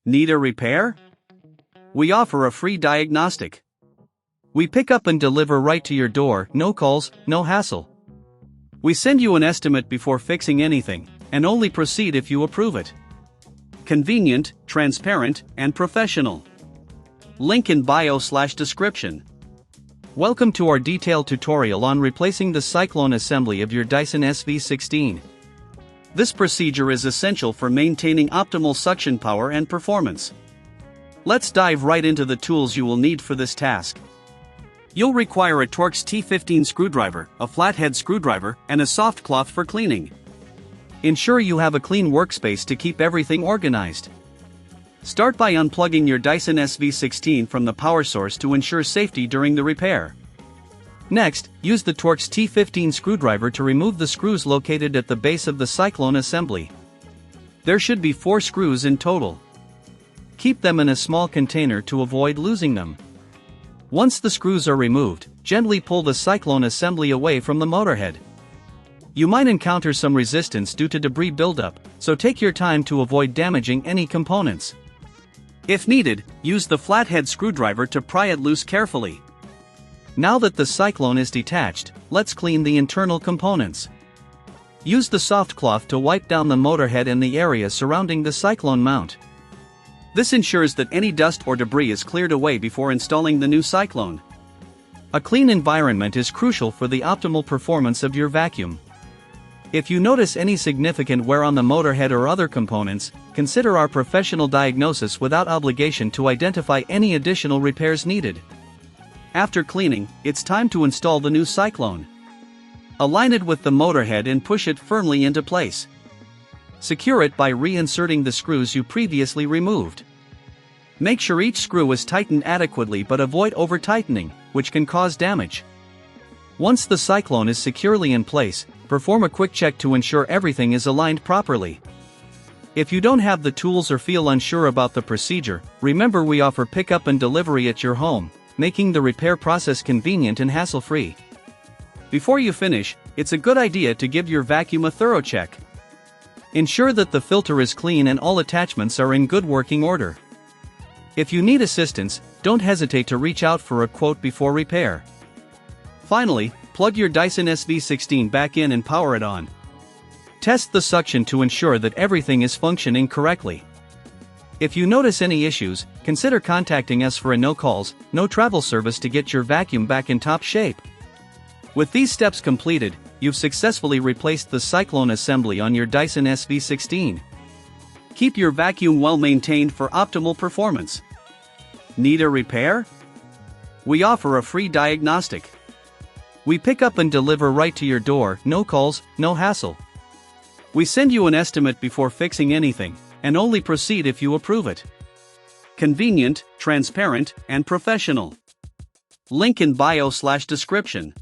Need a repair? We offer a free diagnostic. We pick up and deliver right to your door, no calls, no hassle. We send you an estimate before fixing anything, and only proceed if you approve it. Convenient, transparent, and professional. Link in bio/description. Welcome to our detailed tutorial on replacing the cyclone assembly of your Dyson SV16. This procedure is essential for maintaining optimal suction power and performance. Let's dive right into the tools you will need for this task. You'll require a Torx T15 screwdriver, a flathead screwdriver, and a soft cloth for cleaning. Ensure you have a clean workspace to keep everything organized. Start by unplugging your Dyson SV16 from the power source to ensure safety during the repair. Next, use the Torx T15 screwdriver to remove the screws located at the base of the cyclone assembly. There should be 4 screws in total. Keep them in a small container to avoid losing them. Once the screws are removed, gently pull the cyclone assembly away from the motorhead. You might encounter some resistance due to debris buildup, so take your time to avoid damaging any components. If needed, use the flathead screwdriver to pry it loose carefully. Now that the cyclone is detached, let's clean the internal components. Use the soft cloth to wipe down the motorhead and the area surrounding the cyclone mount. This ensures that any dust or debris is cleared away before installing the new cyclone. A clean environment is crucial for the optimal performance of your vacuum. If you notice any significant wear on the motorhead or other components, consider our professional diagnosis without obligation to identify any additional repairs needed. After cleaning, it's time to install the new cyclone. Align it with the motorhead and push it firmly into place. Secure it by reinserting the screws you previously removed. Make sure each screw is tightened adequately but avoid over-tightening, which can cause damage. Once the cyclone is securely in place, perform a quick check to ensure everything is aligned properly. If you don't have the tools or feel unsure about the procedure, remember we offer pickup and delivery at your home, making the repair process convenient and hassle-free. Before you finish, it's a good idea to give your vacuum a thorough check. Ensure that the filter is clean and all attachments are in good working order. If you need assistance, don't hesitate to reach out for a quote before repair. Finally, plug your Dyson SV16 back in and power it on. Test the suction to ensure that everything is functioning correctly. If you notice any issues, consider contacting us for a no-calls, no-travel service to get your vacuum back in top shape. With these steps completed, you've successfully replaced the cyclone assembly on your Dyson SV16. Keep your vacuum well maintained for optimal performance. Need a repair? We offer a free diagnostic. We pick up and deliver right to your door, no calls, no hassle. We send you an estimate before fixing anything, and only proceed if you approve it. Convenient, transparent, and professional. Link in bio/description.